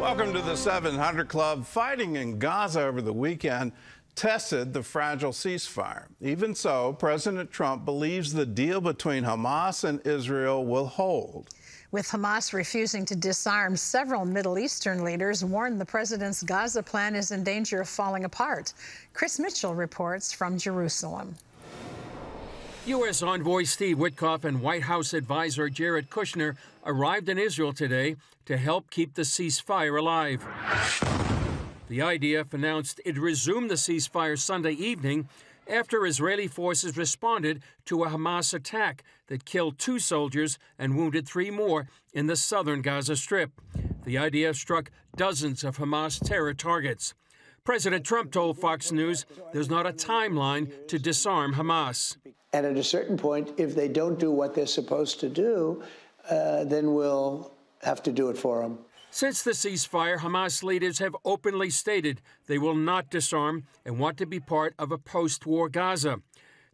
Welcome to the 700 Club. Fighting in Gaza over the weekend tested the fragile ceasefire. Even so, President Trump believes the deal between Hamas and Israel will hold. With Hamas refusing to disarm, several Middle Eastern leaders warned the president's Gaza plan is in danger of falling apart. Chris Mitchell reports from Jerusalem. U.S. Envoy Steve Witkoff and White House advisor Jared Kushner arrived in Israel today to help keep the ceasefire alive. The IDF announced it resumed the ceasefire Sunday evening after Israeli forces responded to a Hamas attack that killed 2 soldiers and wounded 3 more in the southern Gaza Strip. The IDF struck dozens of Hamas terror targets. President Trump told Fox News there's not a timeline to disarm Hamas. And at a certain point, if they don't do what they're supposed to do, then we'll have to do it for them. Since the ceasefire, Hamas leaders have openly stated they will not disarm and want to be part of a post-war Gaza.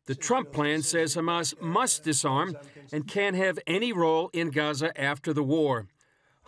The Trump plan says Hamas must disarm and can't have any role in Gaza after the war.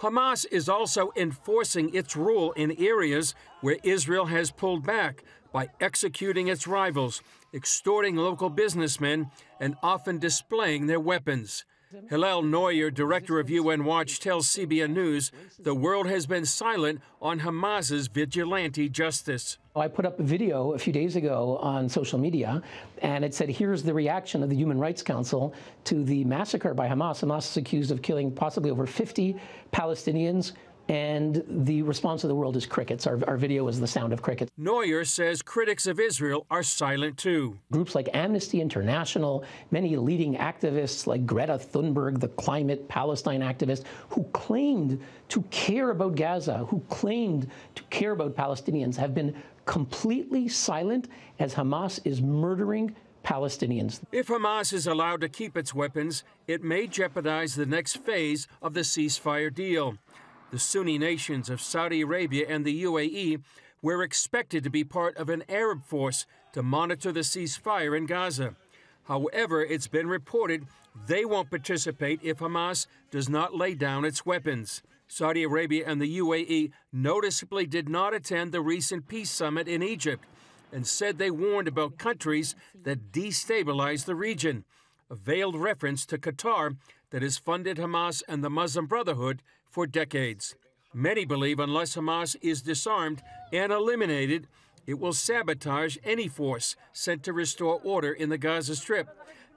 Hamas is also enforcing its rule in areas where Israel has pulled back by executing its rivals, extorting local businessmen, and often displaying their weapons. Hillel Neuer, director of UN Watch, tells CBN News the world has been silent on Hamas's vigilante justice. I put up a video a few days ago on social media, and it said, here's the reaction of the Human Rights Council to the massacre by Hamas. Hamas is accused of killing possibly over 50 Palestinians, and the response of the world is crickets. Our video is the sound of crickets. Neuer says critics of Israel are silent too. Groups like Amnesty International, many leading activists like Greta Thunberg, the climate Palestine activist, who claimed to care about Gaza, who claimed to care about Palestinians, have been completely silent as Hamas is murdering Palestinians. If Hamas is allowed to keep its weapons, it may jeopardize the next phase of the ceasefire deal. The Sunni nations of Saudi Arabia and the UAE were expected to be part of an Arab force to monitor the ceasefire in Gaza. However, it's been reported they won't participate if Hamas does not lay down its weapons. Saudi Arabia and the UAE noticeably did not attend the recent peace summit in Egypt and said they warned about countries that destabilize the region, a veiled reference to Qatar that has funded Hamas and the Muslim Brotherhood for decades. Many believe unless Hamas is disarmed and eliminated, it will sabotage any force sent to restore order in the Gaza Strip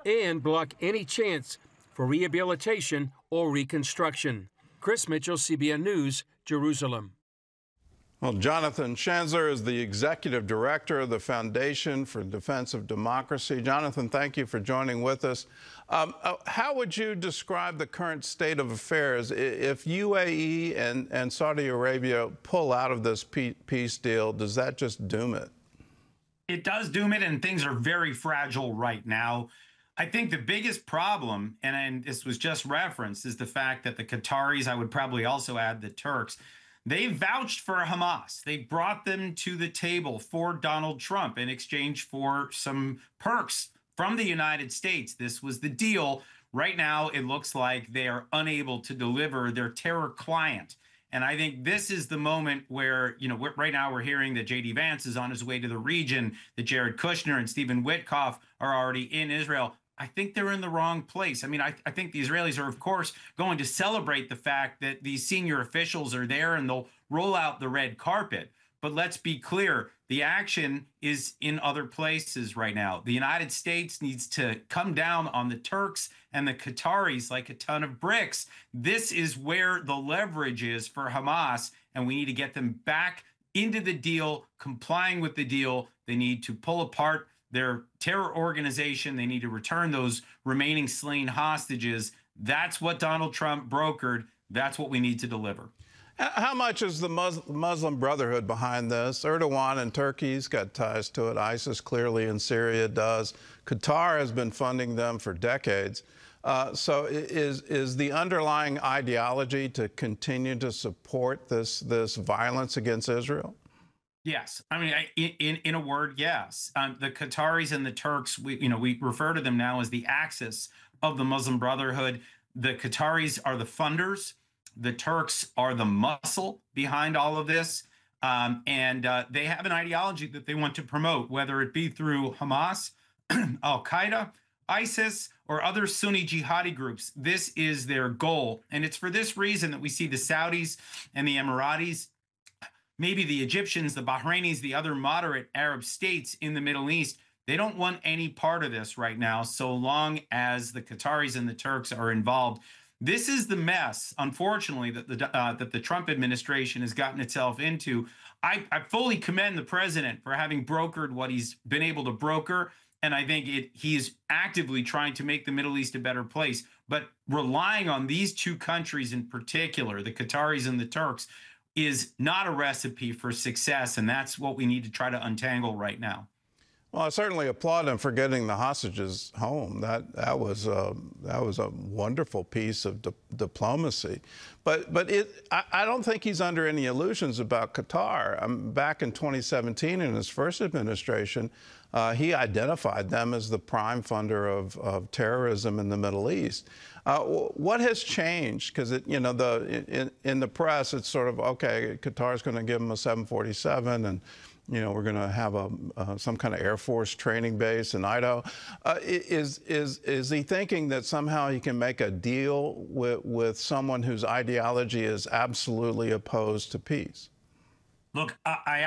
and block any chance for rehabilitation or reconstruction. Chris Mitchell, CBN News, Jerusalem. Well, Jonathan Schanzler is the executive director of the Foundation for Defense of Democracy. Jonathan, thank you for joining with us. How would you describe the current state of affairs if UAE and Saudi Arabia pull out of this peace deal? Does that just doom it? It does doom it, and things are very fragile right now. I think the biggest problem, and this was just referenced, is the fact that the Qataris, I would probably also add the Turks, they vouched for Hamas. They brought them to the table for Donald Trump in exchange for some perks from the United States. This was the deal. Right now, it looks like they are unable to deliver their terror client. And I think this is the moment where, right now we're hearing that J.D. Vance is on his way to the region, that Jared Kushner and Stephen Witkoff are already in Israel. I think they're in the wrong place. I mean, I think the Israelis are, of course, going to celebrate the fact that these senior officials are there and they'll roll out the red carpet. But let's be clear, the action is in other places right now. The United States needs to come down on the Turks and the Qataris like a ton of bricks. This is where the leverage is for Hamas, and we need to get them back into the deal, complying with the deal. They need to pull apart their terror organization. They need to return those remaining slain hostages. That's what Donald Trump brokered. That's what we need to deliver. How much is the Muslim Brotherhood behind this? Erdogan in Turkey's got ties to it. ISIS clearly in Syria does. Qatar has been funding them for decades. So is the underlying ideology to continue to support this violence against Israel? Yes. I mean, in a word, yes. The Qataris and the Turks, we refer to them now as the axis of the Muslim Brotherhood. The Qataris are the funders. The Turks are the muscle behind all of this. They have an ideology that they want to promote, whether it be through Hamas, Al-Qaeda, ISIS, or other Sunni jihadi groups. This is their goal. And it's for this reason that we see the Saudis and the Emiratis, maybe the Egyptians, the Bahrainis, the other moderate Arab states in the Middle East. They don't want any part of this right now, so long as the Qataris and the Turks are involved. This is the mess, unfortunately, that the Trump administration has gotten itself into. I fully commend the president for having brokered what he's been able to broker, and I think he is actively trying to make the Middle East a better place. But relying on these two countries in particular, the Qataris and the Turks, is not a recipe for success, and that's what we need to try to untangle right now. Well, I certainly applaud him for getting the hostages home. That was a wonderful piece of diplomacy. But I don't think he's under any illusions about Qatar. Back in 2017, in his first administration, he identified them as the prime funder of terrorism in the Middle East. What has changed? Because in the press, it's sort of, okay, Qatar's going to give him a 747, and we're going to have some kind of Air Force training base in Idaho. Is he thinking that somehow he can make a deal with someone whose ideology is absolutely opposed to peace? Look, I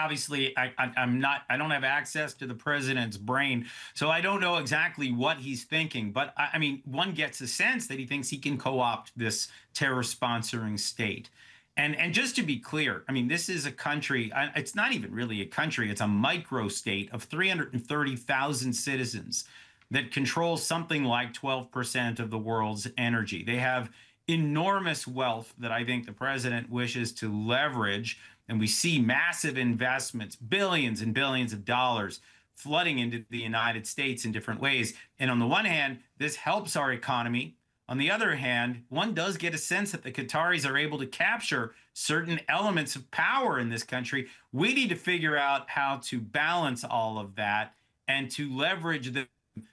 don't have access to the president's brain, so I don't know exactly what he's thinking. But I mean, one gets a sense that he thinks he can co-opt this terror-sponsoring state. And just to be clear, I mean, this is a country, it's not even really a country, it's a micro-state of 330,000 citizens that controls something like 12% of the world's energy. They have enormous wealth that I think the president wishes to leverage, and we see massive investments, billions and billions of dollars flooding into the United States in different ways. And on the one hand, this helps our economy. On the other hand, one does get a sense that the Qataris are able to capture certain elements of power in this country. We need to figure out how to balance all of that and to leverage them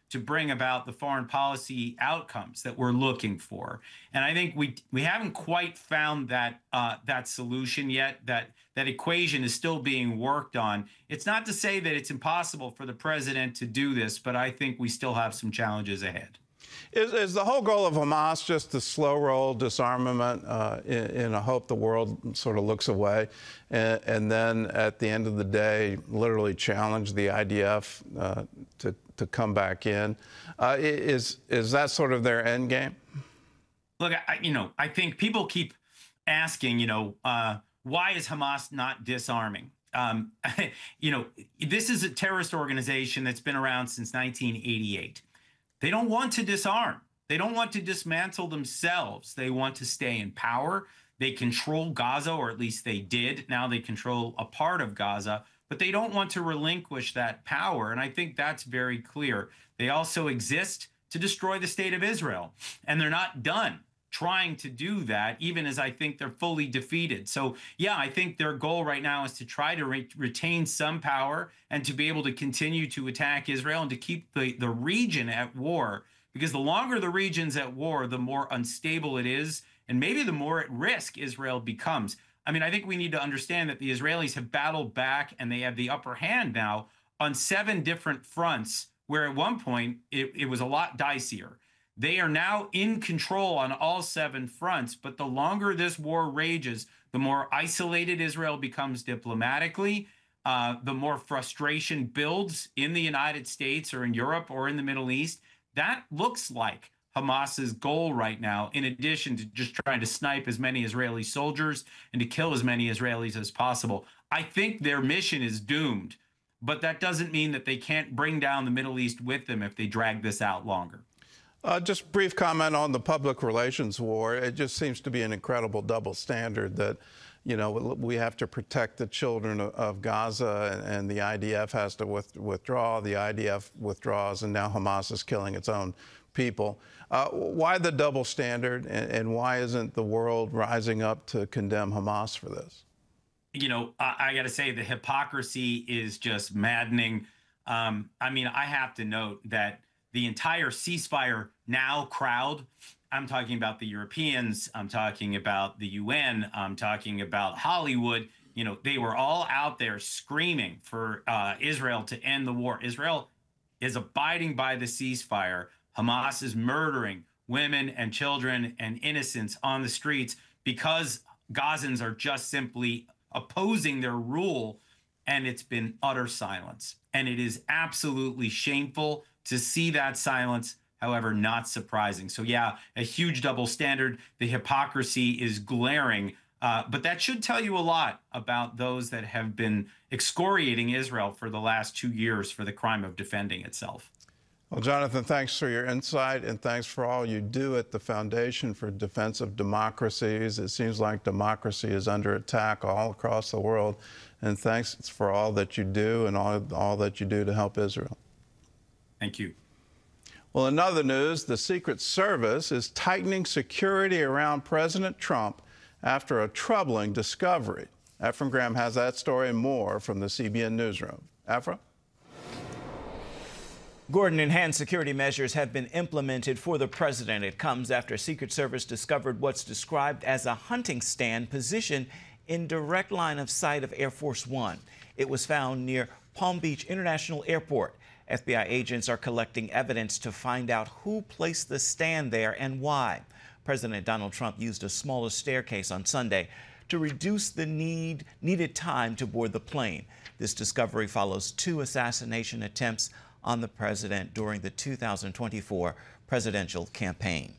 to bring about the foreign policy outcomes that we're looking for. And I think we haven't quite found that that solution yet. That equation is still being worked on. It's not to say that it's impossible for the president to do this, but I think we still have some challenges ahead. Is the whole goal of Hamas just the slow roll disarmament in a hope the world sort of looks away, and then at the end of the day literally challenge the IDF to come back in? Is that sort of their end game? Look, I think people keep asking, why is Hamas not disarming? This is a terrorist organization that's been around since 1988. They don't want to disarm. They don't want to dismantle themselves. They want to stay in power. They control Gaza, or at least they did. Now they control a part of Gaza, but they don't want to relinquish that power. And I think that's very clear. They also exist to destroy the state of Israel. And they're not done trying to do that, even as I think they're fully defeated. So, yeah, I think their goal right now is to try to retain some power and to be able to continue to attack Israel and to keep the region at war. Because the longer the region's at war, the more unstable it is, and maybe the more at risk Israel becomes. I mean, I think we need to understand that the Israelis have battled back and they have the upper hand now on 7 different fronts, where at one point it was a lot dicier. They are now in control on all 7 fronts, but the longer this war rages, the more isolated Israel becomes diplomatically, the more frustration builds in the United States or in Europe or in the Middle East. That looks like Hamas's goal right now, in addition to just trying to snipe as many Israeli soldiers and to kill as many Israelis as possible. I think their mission is doomed, but that doesn't mean that they can't bring down the Middle East with them if they drag this out longer. Just a brief comment on the public relations war. It just seems to be an incredible double standard that, we have to protect the children of Gaza, and the IDF has to withdraw. The IDF withdraws, and now Hamas is killing its own people. Why the double standard, and why isn't the world rising up to condemn Hamas for this? I got to say, the hypocrisy is just maddening. I mean, I have to note that the entire Ceasefire Now crowd I'm talking about the Europeans. I'm talking about the UN. I'm talking about Hollywood. You know, they were all out there screaming for Israel to end the war. Israel is abiding by the ceasefire. Hamas is murdering women and children and innocents on the streets because Gazans are just simply opposing their rule, and it's been utter silence. And it is absolutely shameful to see that silence, however, not surprising. So yeah, a huge double standard. The hypocrisy is glaring, but that should tell you a lot about those that have been excoriating Israel for the last 2 years for the crime of defending itself. Well, Jonathan, thanks for your insight, and thanks for all you do at the Foundation for Defense of Democracies. It seems like democracy is under attack all across the world, and thanks for all that you do and all that you do to help Israel. Thank you. Well, in other news, the Secret Service is tightening security around President Trump after a troubling discovery. Ephraim Graham has that story and more from the CBN newsroom. Ephraim? Gordon, enhanced security measures have been implemented for the president. It comes after Secret Service discovered what's described as a hunting stand position in direct line of sight of Air Force One. It was found near Palm Beach International Airport. FBI agents are collecting evidence to find out who placed the stand there and why. President Donald Trump used a smaller staircase on Sunday to reduce the needed time to board the plane. This discovery follows 2 assassination attempts on the president during the 2024 presidential campaign.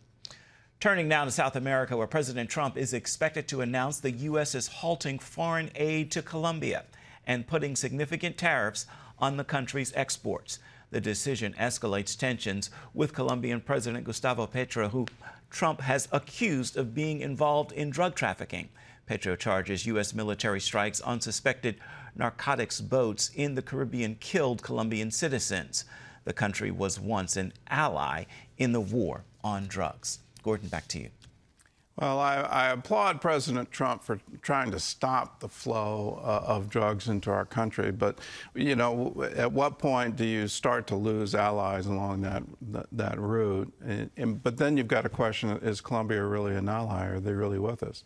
Turning now to South America, where President Trump is expected to announce the U.S. is halting foreign aid to Colombia and putting significant tariffs on the country's exports. The decision escalates tensions with Colombian President Gustavo Petro, who Trump has accused of being involved in drug trafficking. Petro charges U.S. military strikes on suspected narcotics boats in the Caribbean killed Colombian citizens. The country was once an ally in the war on drugs. Gordon, back to you. Well, I applaud President Trump for trying to stop the flow of drugs into our country. But, you know, at what point do you start to lose allies along that route? But then you've got a question, is Colombia really an ally? Are they really with us?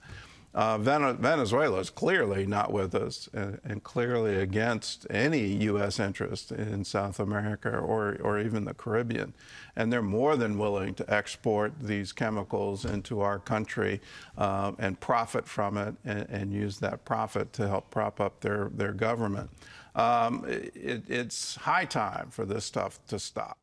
Venezuela is clearly not with us and clearly against any U.S. interest in South America or even the Caribbean. And they're more than willing to export these chemicals into our country and profit from it and use that profit to help prop up their government. It's high time for this stuff to stop.